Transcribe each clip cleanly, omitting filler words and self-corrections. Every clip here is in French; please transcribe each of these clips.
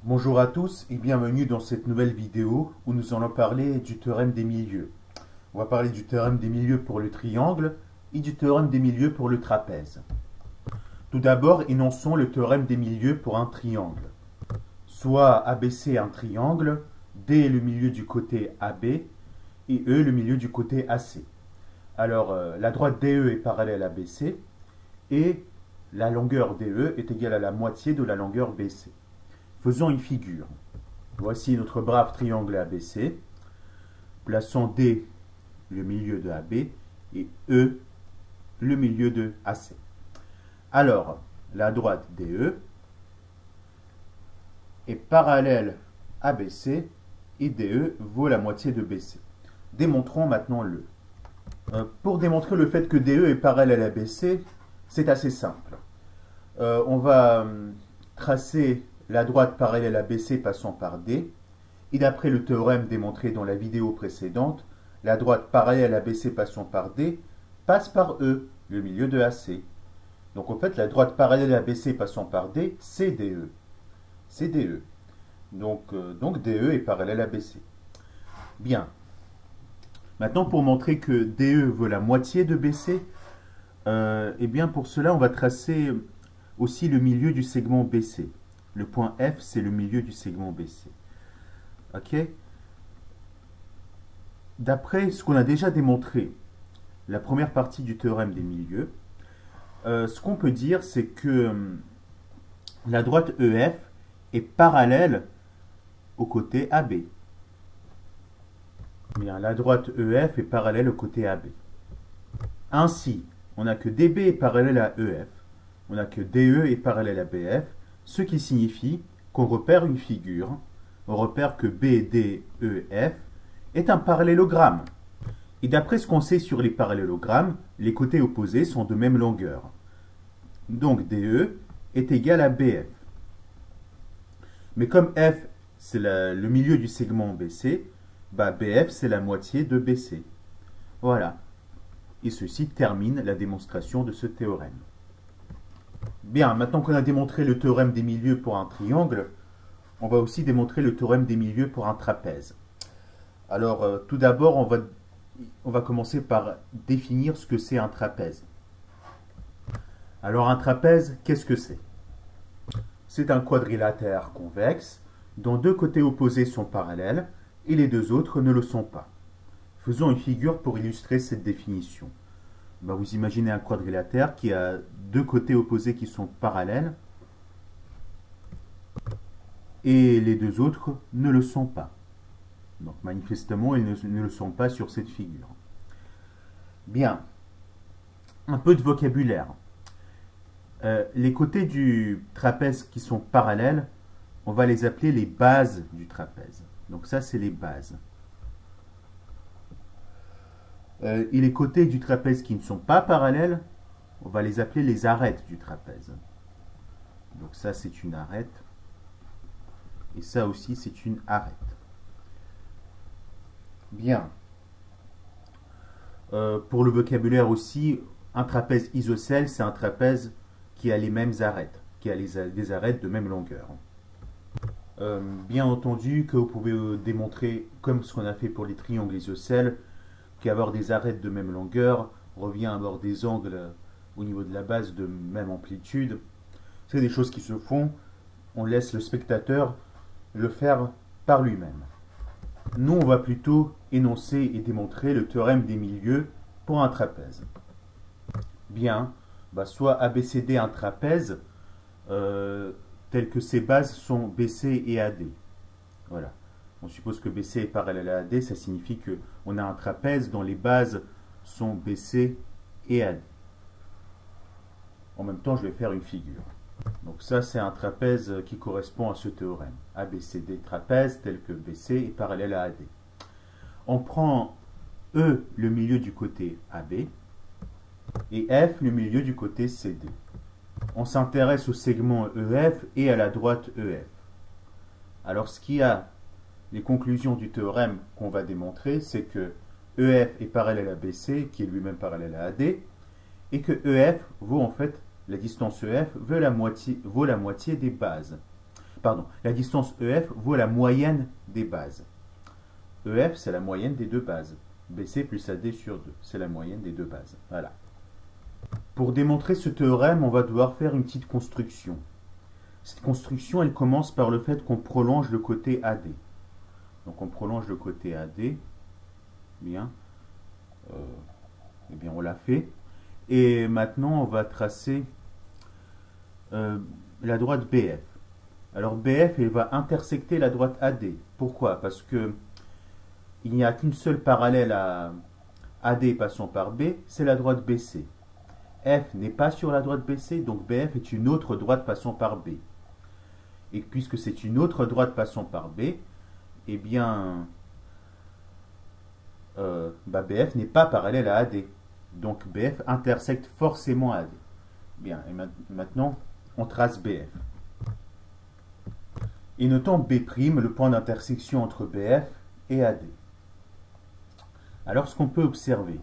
Bonjour à tous et bienvenue dans cette nouvelle vidéo où nous allons parler du théorème des milieux. On va parler du théorème des milieux pour le triangle et du théorème des milieux pour le trapèze. Tout d'abord, énonçons le théorème des milieux pour un triangle. Soit ABC est un triangle, D est le milieu du côté AB et E le milieu du côté AC. Alors, la droite DE est parallèle à BC et la longueur DE est égale à la moitié de la longueur BC. Faisons une figure. Voici notre brave triangle ABC. Plaçons D le milieu de AB et E le milieu de AC. Alors, la droite DE est parallèle à BC et DE vaut la moitié de BC. Démontrons maintenant le. Pour démontrer le fait que DE est parallèle à BC, c'est assez simple. On va tracer la droite parallèle à BC passant par D. Et d'après le théorème démontré dans la vidéo précédente, la droite parallèle à BC passant par D passe par E, le milieu de AC. Donc en fait, la droite parallèle à BC passant par D, c'est DE. C'est DE. Donc DE est parallèle à BC. Bien. Maintenant, pour montrer que DE vaut la moitié de BC, eh bien pour cela, on va tracer aussi le milieu du segment BC. Le point F, c'est le milieu du segment BC. Ok? D'après ce qu'on a déjà démontré, la première partie du théorème des milieux, ce qu'on peut dire, c'est que la droite EF est parallèle au côté AB. Bien, la droite EF est parallèle au côté AB. Ainsi, on n'a que DB est parallèle à EF, on n'a que DE est parallèle à BF, ce qui signifie qu'on repère une figure, on repère que BDEF est un parallélogramme. Et d'après ce qu'on sait sur les parallélogrammes, les côtés opposés sont de même longueur. Donc DE est égal à BF. Mais comme F, c'est le milieu du segment BC, BF, c'est la moitié de BC. Voilà. Et ceci termine la démonstration de ce théorème. Bien, maintenant qu'on a démontré le théorème des milieux pour un triangle, on va aussi démontrer le théorème des milieux pour un trapèze. Alors, tout d'abord, on va commencer par définir ce que c'est un trapèze. Alors, un trapèze, qu'est-ce que c'est? C'est un quadrilatère convexe dont deux côtés opposés sont parallèles et les deux autres ne le sont pas. Faisons une figure pour illustrer cette définition. Vous imaginez un quadrilatère qui a deux côtés opposés qui sont parallèles et les deux autres ne le sont pas. Donc manifestement, ils ne le sont pas sur cette figure. Bien, un peu de vocabulaire. Les côtés du trapèze qui sont parallèles, on va les appeler les bases du trapèze. Donc ça, c'est les bases. Et les côtés du trapèze qui ne sont pas parallèles, on va les appeler les arêtes du trapèze. Donc ça, c'est une arête. Et ça aussi, c'est une arête. Bien. Pour le vocabulaire aussi, un trapèze isocèle, c'est un trapèze qui a les mêmes arêtes, qui a des arêtes de même longueur. Bien entendu que vous pouvez démontrer, comme ce qu'on a fait pour les triangles isocèles, qu'avoir des arêtes de même longueur revient à avoir des angles au niveau de la base de même amplitude. C'est des choses qui se font, on laisse le spectateur le faire par lui-même. Nous, on va plutôt énoncer et démontrer le théorème des milieux pour un trapèze. Bien, soit ABCD un trapèze, tel que ses bases sont BC et AD. Voilà. On suppose que BC est parallèle à AD, ça signifie qu'on a un trapèze dont les bases sont BC et AD. En même temps, je vais faire une figure. Donc ça, c'est un trapèze qui correspond à ce théorème. ABCD trapèze tel que BC est parallèle à AD. On prend E, le milieu du côté AB, et F, le milieu du côté CD. On s'intéresse au segment EF et à la droite EF. Alors, ce qui a les conclusions du théorème qu'on va démontrer, c'est que EF est parallèle à BC, qui est lui-même parallèle à AD, et que EF vaut en fait, la distance EF vaut la moitié des bases. pardon, la distance EF vaut la moyenne des bases. EF, c'est la moyenne des deux bases. BC plus AD sur 2, c'est la moyenne des deux bases. Voilà. Pour démontrer ce théorème, on va devoir faire une petite construction. Cette construction, elle commence par le fait qu'on prolonge le côté AD. Donc on prolonge le côté AD. Bien. Eh bien, on l'a fait. Et maintenant, on va tracer la droite BF. Alors BF, elle va intersecter la droite AD. Pourquoi? Parce que il n'y a qu'une seule parallèle à AD passant par B, c'est la droite BC. F n'est pas sur la droite BC, donc BF est une autre droite passant par B. Et puisque c'est une autre droite passant par B, eh bien, BF n'est pas parallèle à AD. Donc BF intersecte forcément AD. Bien, et maintenant, on trace BF. Et notons B', le point d'intersection entre BF et AD. Alors, ce qu'on peut observer,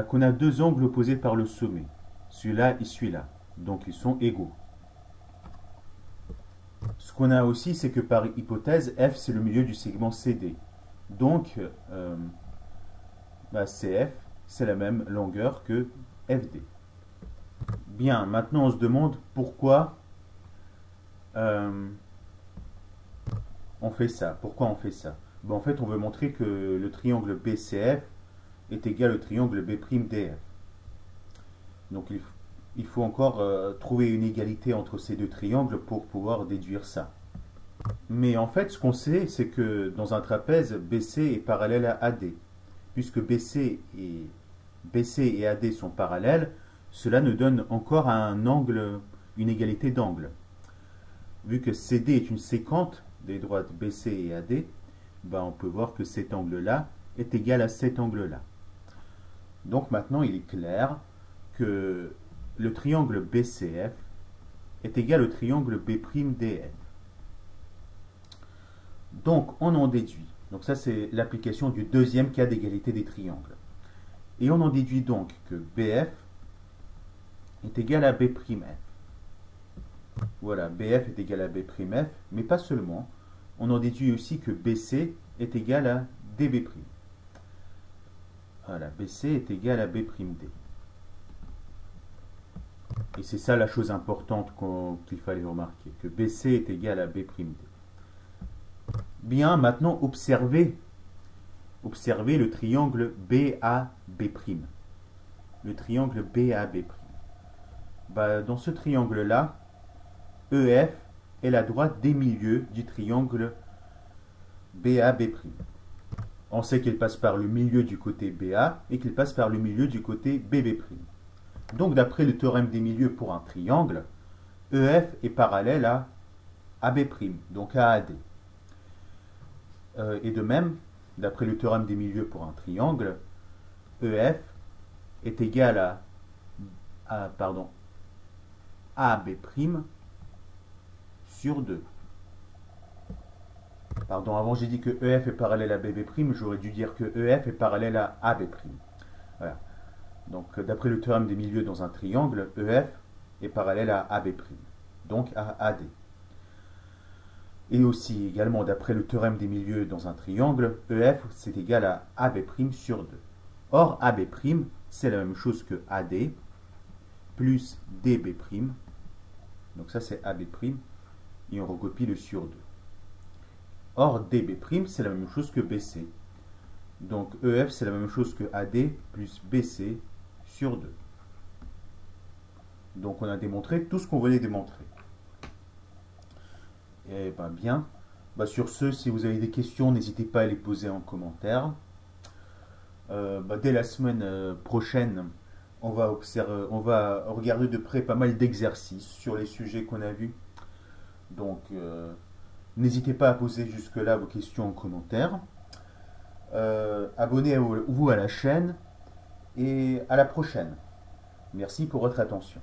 qu'on a deux angles opposés par le sommet, celui-là et celui-là. Donc, ils sont égaux. Ce qu'on a aussi, c'est que par hypothèse, F, c'est le milieu du segment CD. Donc, CF, c'est la même longueur que FD. Bien, maintenant, on se demande pourquoi on fait ça. Pourquoi on fait ça? En fait, on veut montrer que le triangle BCF est égal au triangle B'DF. Donc, il faut encore trouver une égalité entre ces deux triangles pour pouvoir déduire ça. Mais en fait, ce qu'on sait, c'est que dans un trapèze, BC est parallèle à AD. Puisque BC et AD sont parallèles, cela nous donne encore un angle, une égalité d'angle. Vu que CD est une séquente des droites BC et AD, on peut voir que cet angle-là est égal à cet angle-là. Donc maintenant, il est clair que le triangle BCF est égal au triangle B'DF. Donc, on en déduit. Donc ça, c'est l'application du deuxième cas d'égalité des triangles. Et on en déduit donc que BF est égal à B'F. Voilà, BF est égal à B'F, mais pas seulement. On en déduit aussi que BC est égal à DB'. Voilà, BC est égal à B'D. Et c'est ça la chose importante qu'il fallait remarquer, que BC est égal à B'D. Bien, maintenant, observez le triangle BAB'. Le triangle BAB'. Dans ce triangle-là, EF est la droite des milieux du triangle BAB'. On sait qu'il passe par le milieu du côté BA et qu'il passe par le milieu du côté BB'. Donc, d'après le théorème des milieux pour un triangle, EF est parallèle à AB', donc à AD. Et de même, d'après le théorème des milieux pour un triangle, EF est égal à AB' sur 2. Pardon, avant j'ai dit que EF est parallèle à BB', j'aurais dû dire que EF est parallèle à AB'. Voilà. Donc, d'après le théorème des milieux dans un triangle, EF est parallèle à AB', donc à AD. Et aussi, également, d'après le théorème des milieux dans un triangle, EF, c'est égal à AB' sur 2. Or, AB', c'est la même chose que AD, plus DB'. Donc ça, c'est AB', et on recopie le sur 2. Or, DB', c'est la même chose que BC. Donc, EF, c'est la même chose que AD, plus BC sur 2. Donc, on a démontré tout ce qu'on voulait démontrer. Et bien, sur ce, si vous avez des questions, n'hésitez pas à les poser en commentaire. Dès la semaine prochaine, on va regarder de près pas mal d'exercices sur les sujets qu'on a vus. Donc, n'hésitez pas à poser jusque-là vos questions en commentaire. Abonnez-vous à la chaîne et à la prochaine. Merci pour votre attention.